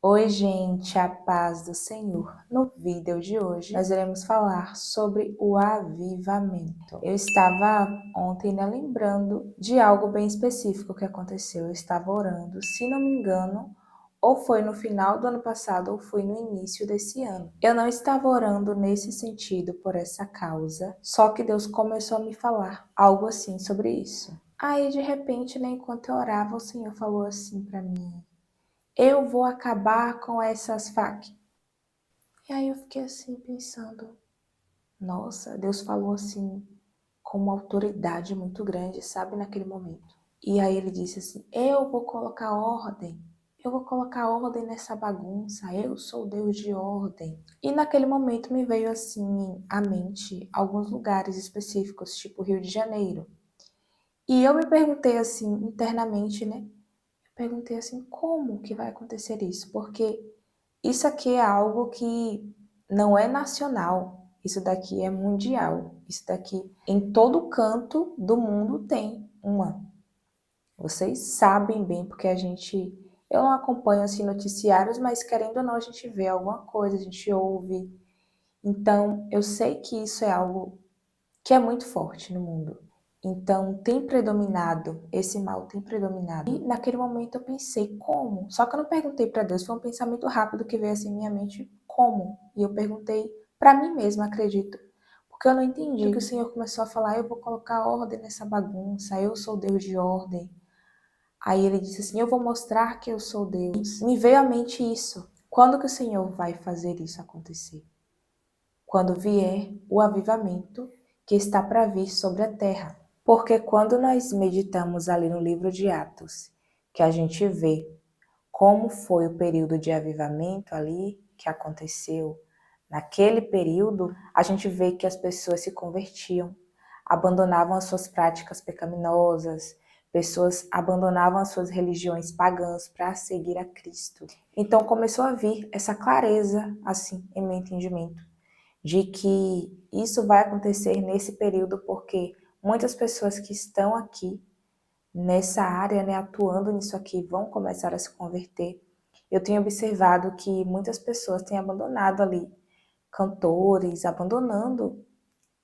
Oi, gente, a paz do Senhor. No vídeo de hoje, nós iremos falar sobre o avivamento. Eu estava ontem, lembrando de algo bem específico que aconteceu. Eu estava orando, se não me engano, ou foi no final do ano passado ou foi no início desse ano. Eu não estava orando nesse sentido por essa causa, só que Deus começou a me falar algo assim sobre isso. Aí, de repente, enquanto eu orava, o Senhor falou assim para mim: eu vou acabar com essas facas. E aí eu fiquei assim pensando, nossa, Deus falou assim com uma autoridade muito grande, sabe, naquele momento. E aí ele disse assim, eu vou colocar ordem. Eu vou colocar ordem nessa bagunça, eu sou Deus de ordem. E naquele momento me veio assim à mente alguns lugares específicos, tipo Rio de Janeiro. E eu me perguntei assim internamente, perguntei assim, como que vai acontecer isso? Porque isso aqui é algo que não é nacional, isso daqui é mundial. Isso daqui, em todo canto do mundo tem uma. Vocês sabem bem, porque eu não acompanho assim noticiários, mas querendo ou não a gente vê alguma coisa, a gente ouve. Então, eu sei que isso é algo que é muito forte no mundo. Então, esse mal tem predominado. E naquele momento eu pensei, como? Só que eu não perguntei para Deus, foi um pensamento rápido que veio assim em minha mente, como? E eu perguntei para mim mesma, acredito. Porque eu não entendi. Que o Senhor começou a falar, eu vou colocar ordem nessa bagunça, eu sou Deus de ordem. Aí ele disse assim, eu vou mostrar que eu sou Deus. Me veio à mente isso. Quando que o Senhor vai fazer isso acontecer? Quando vier o avivamento que está para vir sobre a terra. Porque quando nós meditamos ali no livro de Atos, que a gente vê como foi o período de avivamento ali que aconteceu, naquele período, a gente vê que as pessoas se convertiam, abandonavam as suas práticas pecaminosas, pessoas abandonavam as suas religiões pagãs para seguir a Cristo. Então começou a vir essa clareza, assim, em meu entendimento, de que isso vai acontecer nesse período porque muitas pessoas que estão aqui nessa área, atuando nisso aqui, vão começar a se converter. Eu tenho observado que muitas pessoas têm abandonado ali, cantores, abandonando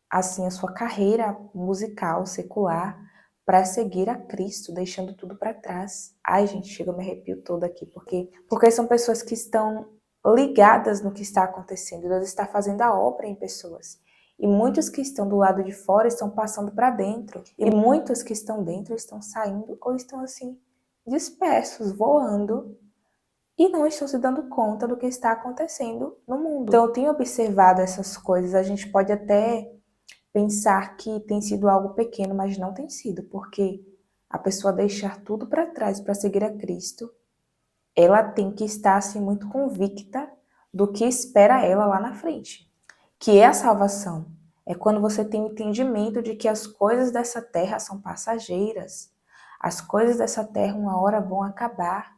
assim a sua carreira musical, secular, para seguir a Cristo, deixando tudo para trás. Ai, gente, chega, eu me arrepio toda aqui, porque são pessoas que estão ligadas no que está acontecendo. Deus está fazendo a obra em pessoas. E muitos que estão do lado de fora estão passando para dentro. E muitos que estão dentro estão saindo ou estão assim, dispersos, voando, e não estão se dando conta do que está acontecendo no mundo. Então eu tenho observado essas coisas. A gente pode até pensar que tem sido algo pequeno, mas não tem sido, porque a pessoa deixar tudo para trás para seguir a Cristo, ela tem que estar assim muito convicta do que espera ela lá na frente, que é a salvação. É quando você tem o entendimento de que as coisas dessa terra são passageiras. As coisas dessa terra uma hora vão acabar,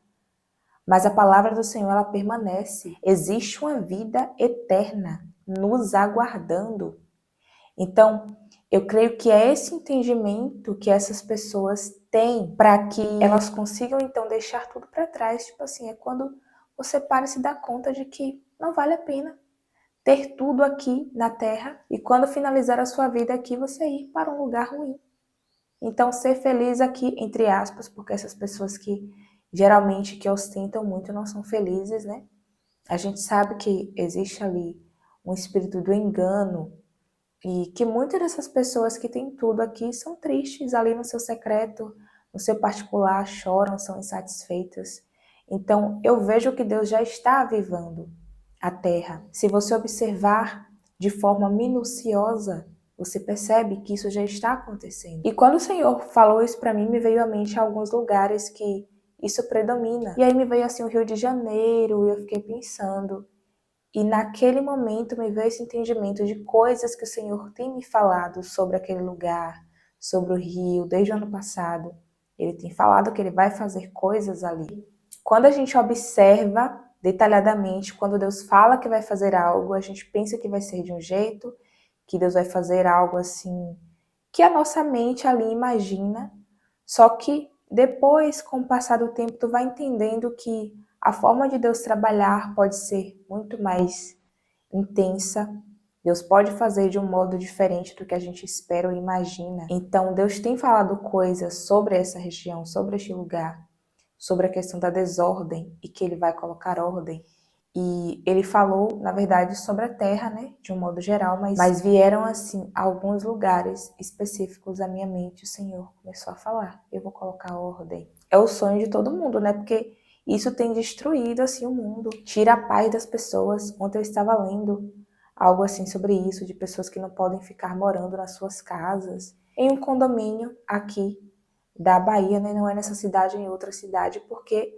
mas a palavra do Senhor ela permanece. Existe uma vida eterna nos aguardando. Então, eu creio que é esse entendimento que essas pessoas têm para que elas consigam, então, deixar tudo para trás. Tipo assim, é quando você para e se dá conta de que não vale a pena ter tudo aqui na Terra e quando finalizar a sua vida aqui, você ir para um lugar ruim. Então, ser feliz aqui, entre aspas, porque essas pessoas que geralmente que ostentam muito não são felizes, né? A gente sabe que existe ali um espírito do engano, e que muitas dessas pessoas que têm tudo aqui são tristes ali no seu secreto, no seu particular, choram, são insatisfeitas. Então, eu vejo que Deus já está avivando a terra. Se você observar de forma minuciosa, você percebe que isso já está acontecendo. E quando o Senhor falou isso para mim, me veio à mente alguns lugares que isso predomina. E aí me veio assim o Rio de Janeiro, e eu fiquei pensando. E naquele momento me veio esse entendimento de coisas que o Senhor tem me falado sobre aquele lugar, sobre o Rio, desde o ano passado. Ele tem falado que ele vai fazer coisas ali. Quando a gente observa detalhadamente, quando Deus fala que vai fazer algo, a gente pensa que vai ser de um jeito, que Deus vai fazer algo assim, que a nossa mente ali imagina, só que depois, com o passar do tempo, tu vai entendendo que A forma de Deus trabalhar pode ser muito mais intensa. Deus pode fazer de um modo diferente do que a gente espera ou imagina. Então, Deus tem falado coisas sobre essa região, sobre este lugar, sobre a questão da desordem e que Ele vai colocar ordem. E Ele falou, na verdade, sobre a terra, né, de um modo geral, mas vieram, assim, alguns lugares específicos à minha mente. O Senhor começou a falar, eu vou colocar ordem. É o sonho de todo mundo, né, porque isso tem destruído, assim, o mundo, tira a paz das pessoas. Ontem eu estava lendo algo assim sobre isso, de pessoas que não podem ficar morando nas suas casas, em um condomínio aqui da Bahia, né? Não é nessa cidade, é em outra cidade, porque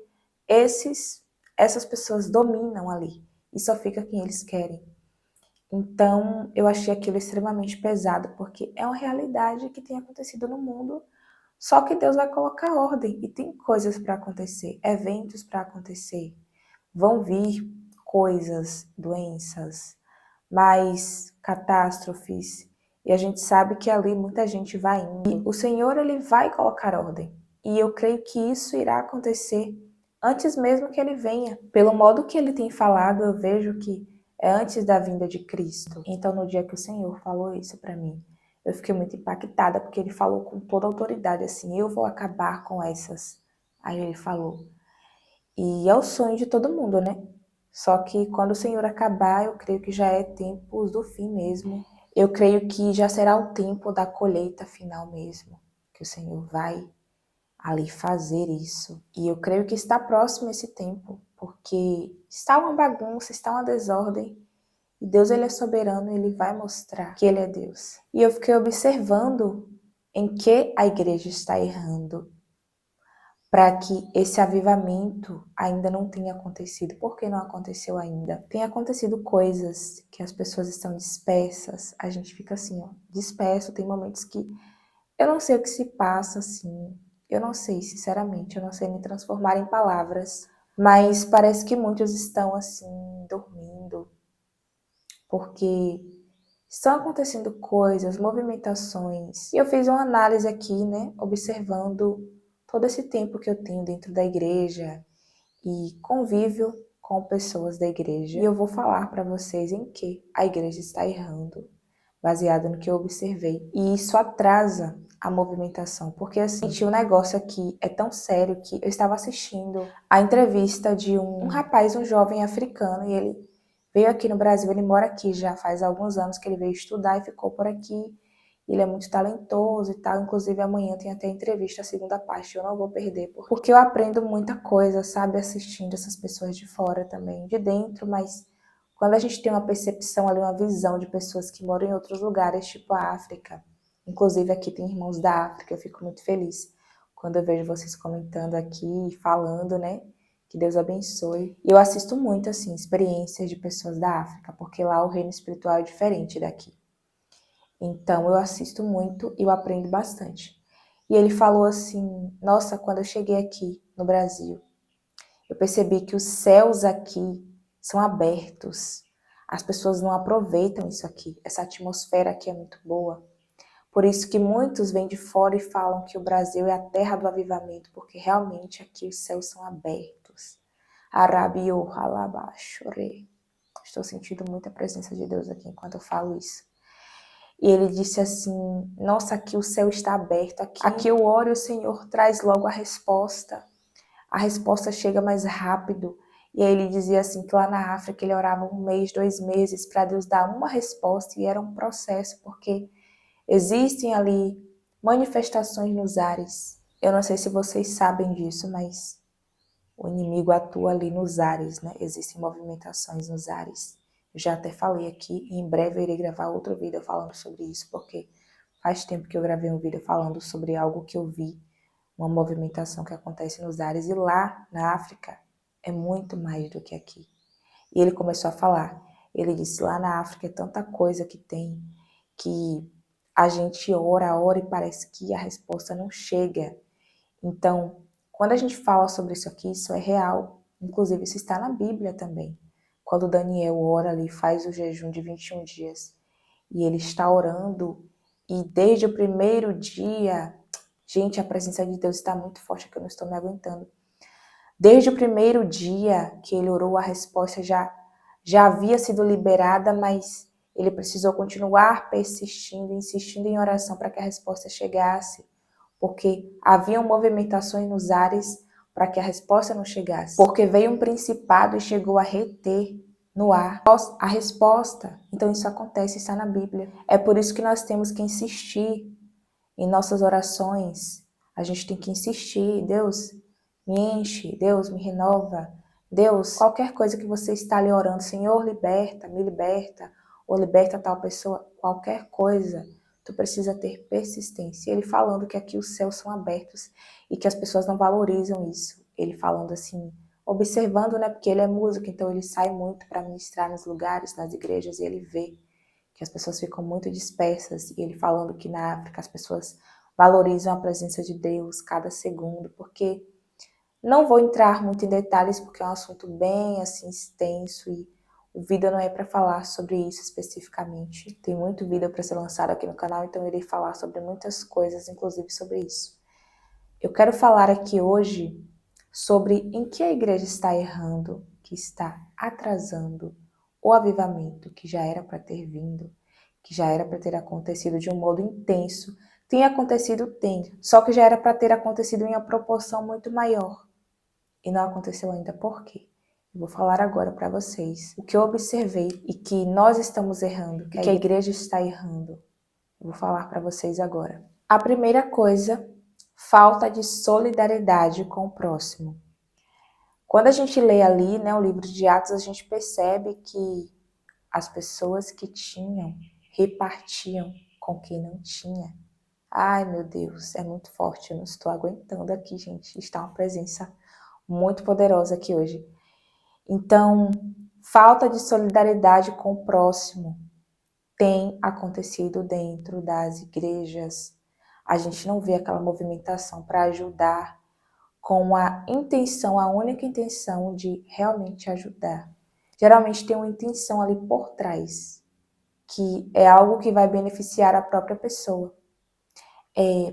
essas pessoas dominam ali e só fica quem eles querem. Então, eu achei aquilo extremamente pesado, porque é uma realidade que tem acontecido no mundo, só que Deus vai colocar ordem e tem coisas para acontecer, eventos para acontecer. Vão vir coisas, doenças, mais catástrofes, e a gente sabe que ali muita gente vai indo. E o Senhor, Ele vai colocar ordem. E eu creio que isso irá acontecer antes mesmo que Ele venha. Pelo modo que Ele tem falado, eu vejo que é antes da vinda de Cristo. Então, no dia que o Senhor falou isso para mim, eu fiquei muito impactada, porque Ele falou com toda a autoridade, assim, eu vou acabar com essas. Aí Ele falou. E é o sonho de todo mundo, né? Só que quando o Senhor acabar, eu creio que já é tempos do fim mesmo. Eu creio que já será o tempo da colheita final mesmo, que o Senhor vai ali fazer isso. E eu creio que está próximo esse tempo, porque está uma bagunça, está uma desordem. E Deus, Ele é soberano, Ele vai mostrar que Ele é Deus. E eu fiquei observando em que a igreja está errando, para que esse avivamento ainda não tenha acontecido. Por que não aconteceu ainda? Tem acontecido coisas que as pessoas estão dispersas, a gente fica assim, ó, disperso, tem momentos que eu não sei o que se passa, assim, eu não sei, sinceramente, eu não sei me transformar em palavras, mas parece que muitos estão, assim, dormindo, porque estão acontecendo coisas, movimentações. E eu fiz uma análise aqui, né, observando todo esse tempo que eu tenho dentro da igreja e convívio com pessoas da igreja. E eu vou falar para vocês em que a igreja está errando, baseado no que eu observei. E isso atrasa a movimentação, porque assim, o negócio aqui é tão sério que eu estava assistindo a entrevista de um rapaz, um jovem africano, e ele veio aqui no Brasil, ele mora aqui já faz alguns anos que ele veio estudar e ficou por aqui. Ele é muito talentoso e tal, inclusive amanhã tem até entrevista, a segunda parte, eu não vou perder, porque eu aprendo muita coisa, sabe, assistindo essas pessoas de fora também, de dentro, mas quando a gente tem uma percepção ali, uma visão de pessoas que moram em outros lugares, tipo a África, inclusive aqui tem irmãos da África, eu fico muito feliz quando eu vejo vocês comentando aqui, falando, né, que Deus abençoe. E eu assisto muito, assim, experiências de pessoas da África, porque lá o reino espiritual é diferente daqui. Então eu assisto muito e eu aprendo bastante. E ele falou assim, nossa, quando eu cheguei aqui no Brasil, eu percebi que os céus aqui são abertos. As pessoas não aproveitam isso aqui. Essa atmosfera aqui é muito boa. Por isso que muitos vêm de fora e falam que o Brasil é a terra do avivamento, porque realmente aqui os céus são abertos. Arabiô, halabashore. Estou sentindo muita presença de Deus aqui enquanto eu falo isso. E ele disse assim, nossa, aqui o céu está aberto, aqui eu oro e o Senhor traz logo a resposta chega mais rápido. E aí ele dizia assim, que lá na África ele orava 1 mês, 2 meses, para Deus dar uma resposta, e era um processo, porque existem ali manifestações nos ares. Eu não sei se vocês sabem disso, mas o inimigo atua ali nos ares, né? Existem movimentações nos ares. Eu já até falei aqui, e em breve eu irei gravar outro vídeo falando sobre isso, porque faz tempo que eu gravei um vídeo falando sobre algo que eu vi, uma movimentação que acontece nos ares, e lá na África é muito mais do que aqui. E ele começou a falar, ele disse, lá na África é tanta coisa que tem, que a gente ora e parece que a resposta não chega. Então, quando a gente fala sobre isso aqui, isso é real. Inclusive, isso está na Bíblia também. Quando Daniel ora ali, faz o jejum de 21 dias, e ele está orando, e desde o primeiro dia, gente, a presença de Deus está muito forte, que eu não estou me aguentando. Desde o primeiro dia que ele orou, a resposta já havia sido liberada, mas ele precisou continuar persistindo, insistindo em oração para que a resposta chegasse, porque haviam movimentações nos ares para que a resposta não chegasse, porque veio um principado e chegou a reter no ar a resposta. Então isso acontece, está na Bíblia. É por isso que nós temos que insistir em nossas orações. A gente tem que insistir: Deus, me enche, Deus, me renova. Deus, qualquer coisa que você está ali orando, Senhor, liberta, me liberta, ou liberta tal pessoa, qualquer coisa, tu precisa ter persistência. Ele falando que aqui os céus são abertos e que as pessoas não valorizam isso. Ele falando assim, observando, né, porque ele é músico, então ele sai muito para ministrar nos lugares, nas igrejas, e ele vê que as pessoas ficam muito dispersas, e ele falando que na África as pessoas valorizam a presença de Deus cada segundo, porque não vou entrar muito em detalhes, porque é um assunto bem assim extenso e o vídeo não é para falar sobre isso especificamente. Tem muito vídeo para ser lançado aqui no canal, então eu irei falar sobre muitas coisas, inclusive sobre isso. Eu quero falar aqui hoje sobre em que a igreja está errando, que está atrasando o avivamento que já era para ter vindo, que já era para ter acontecido de um modo intenso. Tem acontecido? Tem. Só que já era para ter acontecido em uma proporção muito maior. E não aconteceu ainda. Por quê? Eu vou falar agora para vocês o que eu observei e que nós estamos errando, que a igreja está errando. Eu vou falar para vocês agora. A primeira coisa, falta de solidariedade com o próximo. Quando a gente lê ali, né, o livro de Atos, a gente percebe que as pessoas que tinham repartiam com quem não tinha. Ai, meu Deus, é muito forte, eu não estou aguentando aqui, gente. Está uma presença muito poderosa aqui hoje. Então, falta de solidariedade com o próximo tem acontecido dentro das igrejas. A gente não vê aquela movimentação para ajudar com a intenção, a única intenção de realmente ajudar. Geralmente tem uma intenção ali por trás, que é algo que vai beneficiar a própria pessoa.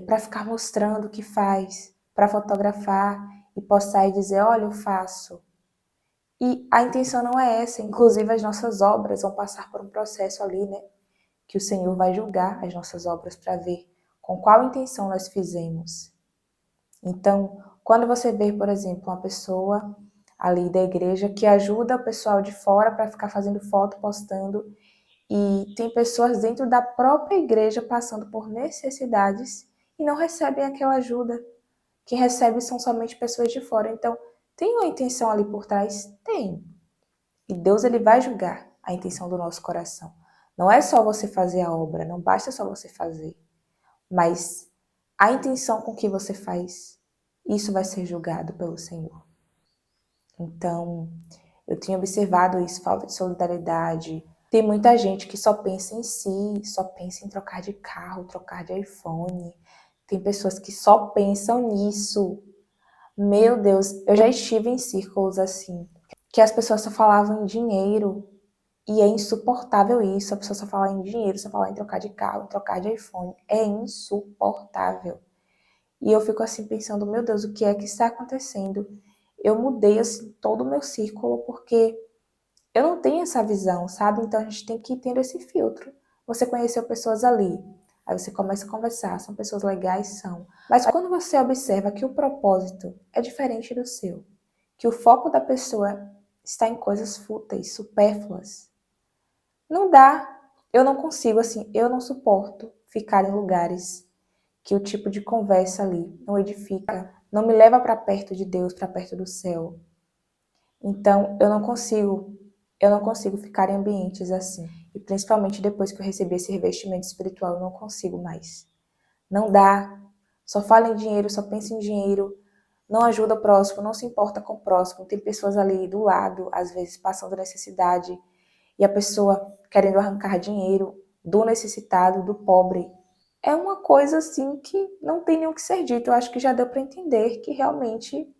Para ficar mostrando o que faz, para fotografar e postar e dizer, olha, eu faço. E a intenção não é essa, inclusive as nossas obras vão passar por um processo ali, né? Que o Senhor vai julgar as nossas obras para ver com qual intenção nós fizemos. Então, quando você vê, por exemplo, uma pessoa ali da igreja que ajuda o pessoal de fora para ficar fazendo foto, postando, e tem pessoas dentro da própria igreja passando por necessidades e não recebem aquela ajuda. Quem recebe são somente pessoas de fora. Então, tem uma intenção ali por trás? Tem. E Deus ele vai julgar a intenção do nosso coração. Não é só você fazer a obra, não basta só você fazer, mas a intenção com que você faz, isso vai ser julgado pelo Senhor. Então, eu tenho observado isso, falta de solidariedade. Tem muita gente que só pensa em si, só pensa em trocar de carro, trocar de iPhone. Tem pessoas que só pensam nisso. Meu Deus, eu já estive em círculos assim, que as pessoas só falavam em dinheiro. E é insuportável isso, a pessoa só fala em dinheiro, só fala em trocar de carro, em trocar de iPhone. É insuportável. E eu fico assim pensando, meu Deus, o que é que está acontecendo? Eu mudei assim todo o meu círculo porque eu não tenho essa visão, sabe? Então a gente tem que ter esse filtro. Você conheceu pessoas ali, aí você começa a conversar, são pessoas legais, são. Mas quando você observa que o propósito é diferente do seu, que o foco da pessoa está em coisas fúteis, supérfluas, não dá. Eu não consigo, assim, eu não suporto ficar em lugares que o tipo de conversa ali não edifica, não me leva para perto de Deus, para perto do céu. Então, eu não consigo ficar em ambientes assim. E principalmente depois que eu recebi esse revestimento espiritual, eu não consigo mais. Não dá. Só fala em dinheiro, só pensa em dinheiro, não ajuda o próximo, não se importa com o próximo. Tem pessoas ali do lado, às vezes passando necessidade, e a pessoa querendo arrancar dinheiro do necessitado, do pobre. É uma coisa assim que não tem nem o que ser dito. Eu acho que já deu para entender que realmente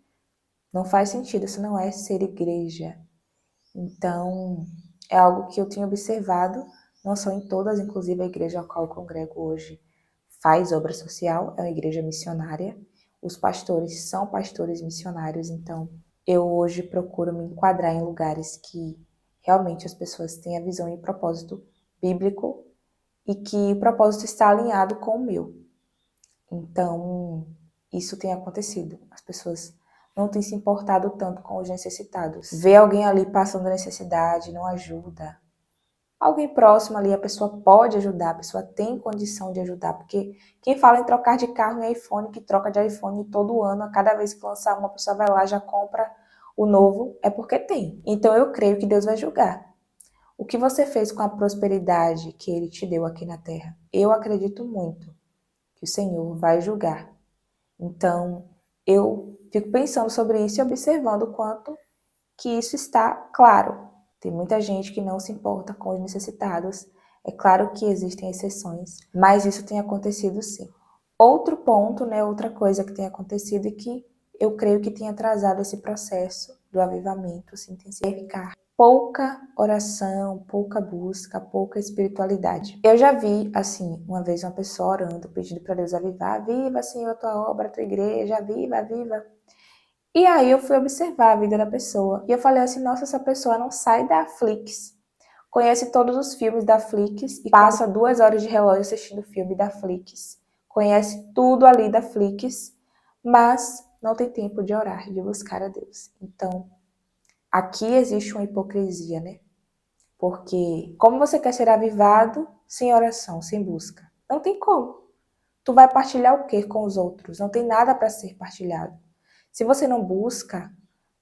não faz sentido, isso não é ser igreja. Então, é algo que eu tenho observado, não só em todas, inclusive a igreja ao qual eu congrego hoje faz obra social, é uma igreja missionária. Os pastores são pastores missionários, então Eu hoje procuro me enquadrar em lugares que realmente as pessoas têm a visão e propósito bíblico e que o propósito está alinhado com o meu. Então, isso tem acontecido. As pessoas não têm se importado tanto com os necessitados. Ver alguém ali passando necessidade, não ajuda. Alguém próximo ali, a pessoa pode ajudar, a pessoa tem condição de ajudar, porque quem fala em trocar de carro em iPhone, que troca de iPhone todo ano, a cada vez que lançar uma, pessoa vai lá, já compra o novo, é porque tem. Então eu creio que Deus vai julgar. O que você fez com a prosperidade que Ele te deu aqui na terra? Eu acredito muito que o Senhor vai julgar. Então, eu fico pensando sobre isso e observando o quanto que isso está claro. Tem muita gente que não se importa com os necessitados. É claro que existem exceções, mas isso tem acontecido sim. Outro ponto, né, outra coisa que tem acontecido e que eu creio que tem atrasado esse processo do avivamento se intensificar. Pouca oração, pouca busca, pouca espiritualidade. Eu já vi, assim, uma vez uma pessoa orando, pedindo para Deus avivar, viva, Senhor, a tua obra, a tua igreja, viva, viva. E aí eu fui observar a vida da pessoa. E eu falei assim, nossa, essa pessoa não sai da Flix. Conhece todos os filmes da Flix e passa 2 horas de relógio assistindo o filme da Flix. Conhece tudo ali da Flix, mas não tem tempo de orar, de buscar a Deus. Então, aqui existe uma hipocrisia, né? Porque como você quer ser avivado sem oração, sem busca? Não tem como. Tu vai partilhar o quê com os outros? Não tem nada para ser partilhado. Se você não busca,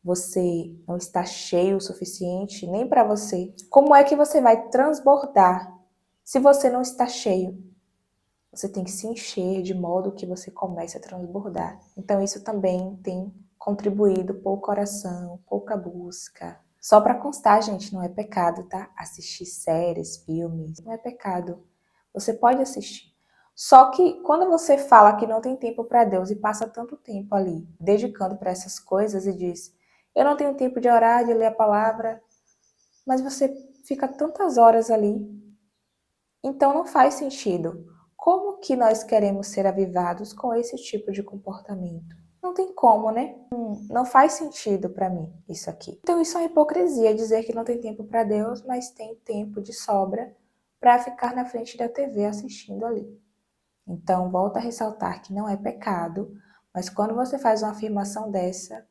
você não está cheio o suficiente nem para você. Como é que você vai transbordar se você não está cheio? Você tem que se encher de modo que você comece a transbordar. Então isso também tem contribuído pouca oração, pouca busca. Só para constar, gente, não é pecado, tá? Assistir séries, filmes, não é pecado. Você pode assistir. Só que quando você fala que não tem tempo para Deus e passa tanto tempo ali dedicando para essas coisas e diz: eu não tenho tempo de orar, de ler a palavra, mas você fica tantas horas ali, então não faz sentido. Como que nós queremos ser avivados com esse tipo de comportamento? Não tem como, né? Não faz sentido para mim isso aqui. Então isso é uma hipocrisia, dizer que não tem tempo para Deus, mas tem tempo de sobra para ficar na frente da TV assistindo ali. Então, volto a ressaltar que não é pecado, mas quando você faz uma afirmação dessa,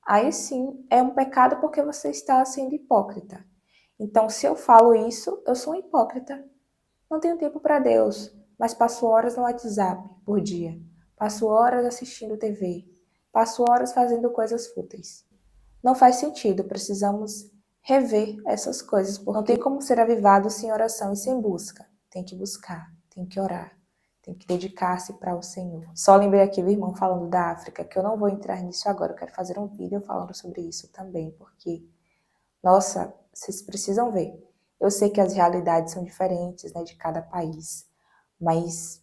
aí sim é um pecado porque você está sendo hipócrita. Então, se eu falo isso, eu sou um hipócrita. Não tenho tempo para Deus, mas passo horas no WhatsApp por dia. Passo horas assistindo TV. Passo horas fazendo coisas fúteis. Não faz sentido, precisamos rever essas coisas, porque não tem como ser avivado sem oração e sem busca. Tem que buscar, tem que orar, tem que dedicar-se para o Senhor. Só lembrei aqui do irmão falando da África, que eu não vou entrar nisso agora, eu quero fazer um vídeo falando sobre isso também, porque, nossa, vocês precisam ver. Eu sei que as realidades são diferentes, né, de cada país, mas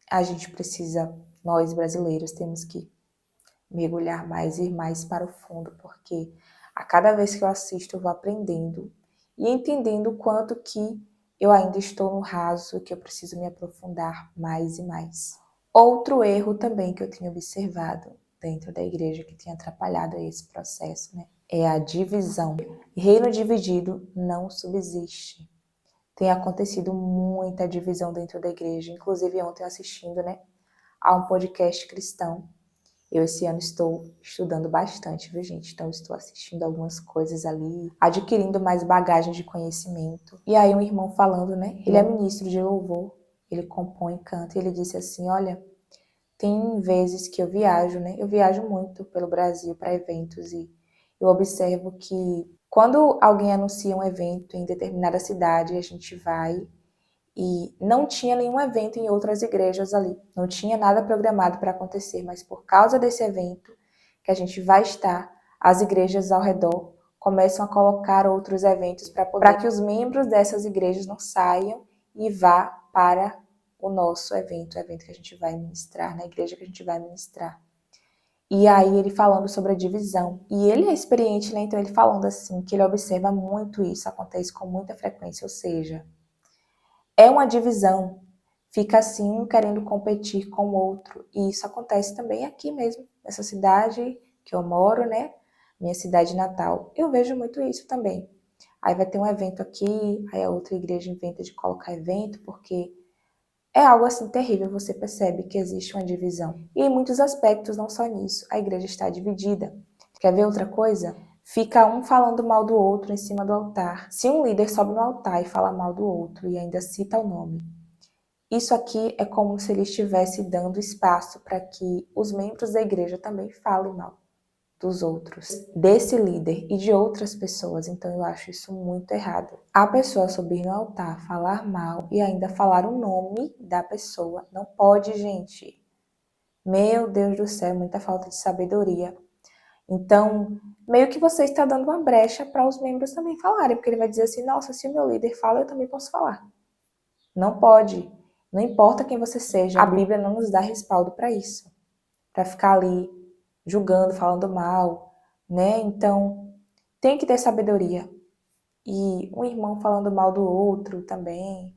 a gente precisa, nós brasileiros, temos que mergulhar mais, ir mais para o fundo, porque a cada vez que eu assisto eu vou aprendendo e entendendo o quanto que eu ainda estou no raso, que eu preciso me aprofundar mais e mais. Outro erro também que eu tenho observado dentro da igreja que tem atrapalhado esse processo, né, é a divisão. Reino dividido não subsiste. Tem acontecido muita divisão dentro da igreja, inclusive ontem assistindo, né, a um podcast cristão. Eu esse ano estou estudando bastante, viu, gente? Então estou assistindo algumas coisas ali, adquirindo mais bagagem de conhecimento. E aí um irmão falando, né? Ele é ministro de louvor, ele compõe, canta, e ele disse assim, olha, tem vezes que eu viajo, né? Eu viajo muito pelo Brasil para eventos e eu observo que quando alguém anuncia um evento em determinada cidade, a gente vai e não tinha nenhum evento em outras igrejas ali. Não tinha nada programado para acontecer, mas por causa desse evento que a gente vai estar, as igrejas ao redor começam a colocar outros eventos para que os membros dessas igrejas não saiam e vá para o nosso evento, o evento que a gente vai ministrar, na igreja que a gente vai ministrar. E aí ele falando sobre a divisão. E ele é experiente, né? Então ele falando assim, que ele observa muito isso, acontece com muita frequência, ou seja, é uma divisão, fica assim um querendo competir com o outro. E isso acontece também aqui mesmo, nessa cidade que eu moro, né? minha cidade natal, eu vejo muito isso também. Aí vai ter um evento aqui, aí a outra igreja inventa de colocar evento, porque é algo assim terrível, você percebe que existe uma divisão. E em muitos aspectos, não só nisso, a igreja está dividida. Quer ver outra coisa? Fica um falando mal do outro em cima do altar. Se um líder sobe no altar e fala mal do outro e ainda cita o nome, isso aqui é como se ele estivesse dando espaço para que os membros da igreja também falem mal dos outros, desse líder e de outras pessoas. Então eu acho isso muito errado. A pessoa subir no altar, falar mal e ainda falar o nome da pessoa, não pode, gente. Meu Deus do céu, muita falta de sabedoria. Então, meio que você está dando uma brecha para os membros também falarem, porque ele vai dizer assim, nossa, se o meu líder fala, eu também posso falar. Não pode. Não importa quem você seja, a Bíblia não nos dá respaldo para isso. Para ficar ali julgando, falando mal, né? Então, tem que ter sabedoria. E um irmão falando mal do outro também,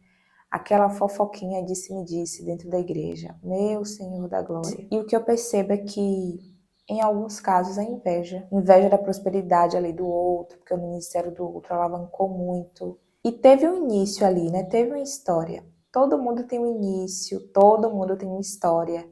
aquela fofoquinha disse-me-disse dentro da igreja. Meu Senhor da glória. E o que eu percebo é que, em alguns casos, a inveja da prosperidade ali do outro, porque o ministério do outro alavancou muito. E teve um início ali, né? Teve uma história. Todo mundo tem um início, todo mundo tem uma história.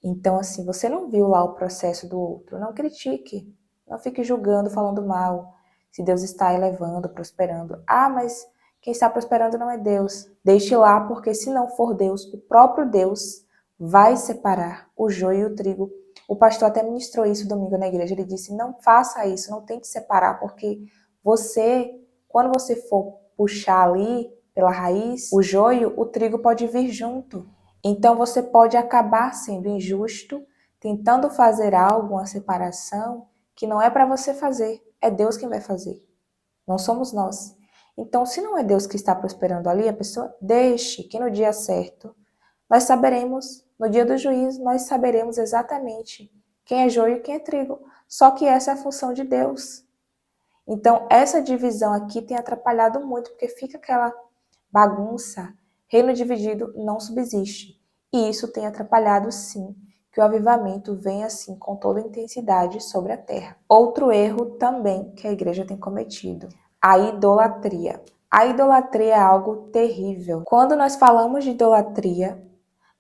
Então, assim, você não viu lá o processo do outro, não critique, não fique julgando, falando mal, se Deus está elevando, prosperando. Ah, mas quem está prosperando não é Deus. Deixe lá, porque se não for Deus, o próprio Deus vai separar o joio e o trigo. O pastor até ministrou isso domingo na igreja, ele disse, não faça isso, não tente separar, porque você, quando você for puxar ali pela raiz, o joio, o trigo pode vir junto. Então você pode acabar sendo injusto, tentando fazer algo, uma separação, que não é para você fazer, é Deus quem vai fazer, não somos nós. Então, se não é Deus que está prosperando ali, a pessoa deixe que no dia certo, nós saberemos, no dia do juízo, nós saberemos exatamente quem é joio e quem é trigo. Só que essa é a função de Deus. Então, essa divisão aqui tem atrapalhado muito, porque fica aquela bagunça. Reino dividido não subsiste. E isso tem atrapalhado, sim, que o avivamento venha, assim, com toda intensidade sobre a terra. Outro erro também que a igreja tem cometido, a idolatria. A idolatria é algo terrível. Quando nós falamos de idolatria,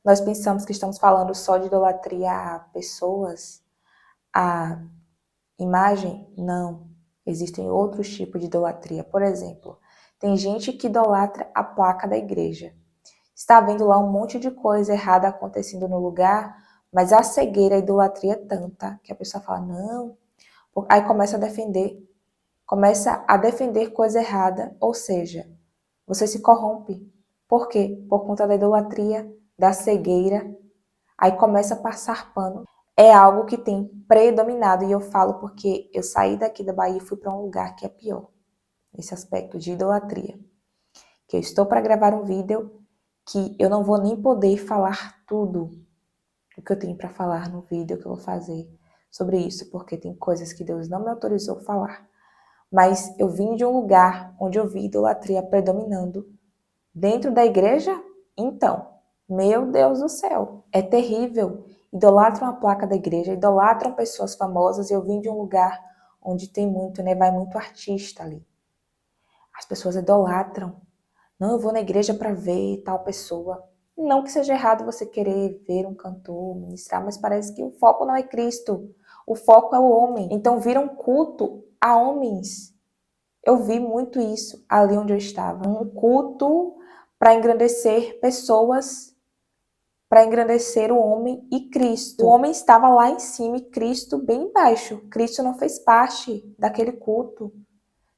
nós pensamos que estamos falando só de idolatria a pessoas, a imagem? Não. Existem outros tipos de idolatria. Por exemplo, tem gente que idolatra a placa da igreja. Está vendo lá um monte de coisa errada acontecendo no lugar, mas a cegueira, a idolatria é tanta que a pessoa fala, não. Aí começa a defender coisa errada, ou seja, você se corrompe. Por quê? Por conta da idolatria, da cegueira. Aí começa a passar pano. É algo que tem predominado, e eu falo porque eu saí daqui da Bahia e fui para um lugar que é pior, nesse aspecto de idolatria. Que eu estou para gravar um vídeo que eu não vou nem poder falar tudo o que eu tenho para falar no vídeo que eu vou fazer sobre isso, porque tem coisas que Deus não me autorizou a falar. Mas eu vim de um lugar onde eu vi idolatria predominando. Dentro da igreja, então, meu Deus do céu, é terrível. Idolatram a placa da igreja, idolatram pessoas famosas. Eu vim de um lugar onde tem muito, né? Vai muito artista ali. As pessoas idolatram. Não, eu vou na igreja para ver tal pessoa. Não que seja errado você querer ver um cantor, ministrar, mas parece que o foco não é Cristo. O foco é o homem. Então vira um culto a homens. Eu vi muito isso ali onde eu estava. Um culto para engrandecer pessoas, para engrandecer o homem e Cristo. O homem estava lá em cima e Cristo bem embaixo. Cristo não fez parte daquele culto.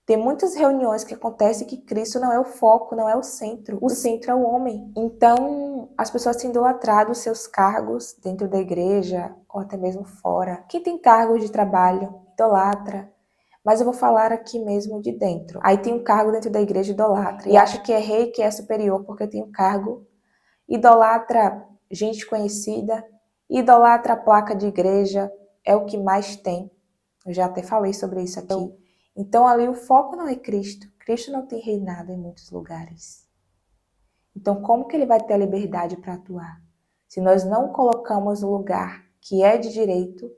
Tem muitas reuniões que acontecem que Cristo não é o foco, não é o centro. O centro é o homem. Então, as pessoas têm idolatrado os seus cargos dentro da igreja ou até mesmo fora. Quem tem cargos de trabalho, idolatra. Mas eu vou falar aqui mesmo de dentro. Aí tem um cargo dentro da igreja, idolatra. E acha que é rei, que é superior porque tem um cargo. Idolatra gente conhecida. Idolatra a placa de igreja. É o que mais tem. Eu já até falei sobre isso aqui. Então ali o foco não é Cristo. Cristo não tem reinado em muitos lugares. Então como que ele vai ter a liberdade para atuar? Se nós não colocamos o lugar que é de direito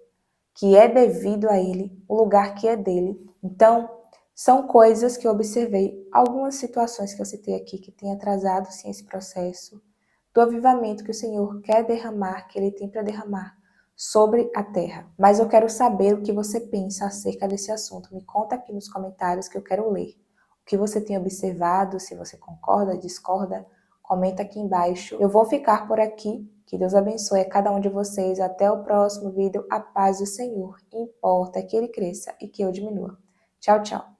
que é devido a Ele, o lugar que é dele. Então, são coisas que eu observei, algumas situações que eu citei aqui que têm atrasado sim esse processo do avivamento que o Senhor quer derramar, que Ele tem para derramar sobre a terra. Mas eu quero saber o que você pensa acerca desse assunto. Me conta aqui nos comentários que eu quero ler. O que você tem observado, se você concorda, discorda, comenta aqui embaixo. Eu vou ficar por aqui. Que Deus abençoe a cada um de vocês. Até o próximo vídeo. A paz do Senhor. Importa que Ele cresça e que eu diminua. Tchau, tchau.